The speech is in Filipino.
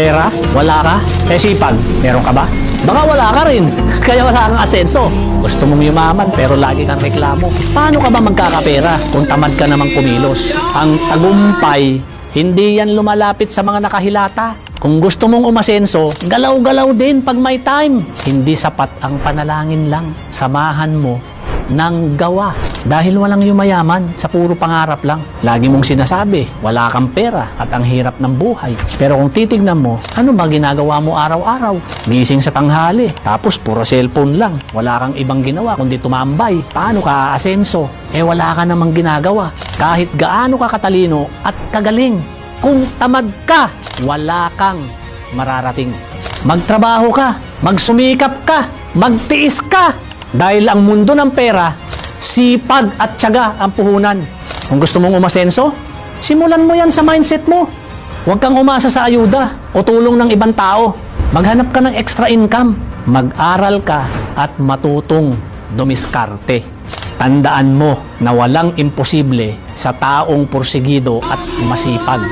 Pera? Wala ka? Sipag? Meron ka ba? Baka wala ka rin, kaya wala kang asenso. Gusto mong yumaman pero lagi kang reklamo. Paano ka ba magkakapera kung tamad ka namang kumilos? Ang tagumpay, hindi yan lumalapit sa mga nakahilata. Kung gusto mong umasenso, galaw-galaw din pag may time. Hindi sapat ang panalangin lang. Samahan mo ng gawa. Dahil walang yumayaman sa puro pangarap lang. Lagi mong sinasabi, wala kang pera at ang hirap ng buhay. Pero kung titignan mo, ano ba ginagawa mo araw-araw? Gising sa tanghali, tapos puro cellphone lang. Wala kang ibang ginawa kundi tumambay. Paano ka aasenso? Wala ka namang ginagawa. Kahit gaano ka katalino at kagaling. Kung tamad ka, wala kang mararating. Magtrabaho ka, magsumikap ka, magtiis ka. Dahil ang mundo ng pera, sipag at tiyaga ang puhunan. Kung gusto mong umasenso, simulan mo yan sa mindset mo. Huwag kang umasa sa ayuda o tulong ng ibang tao. Maghanap ka ng extra income. Mag-aral ka at matutong dumiskarte. Tandaan mo na walang imposible sa taong porsigido at masipag.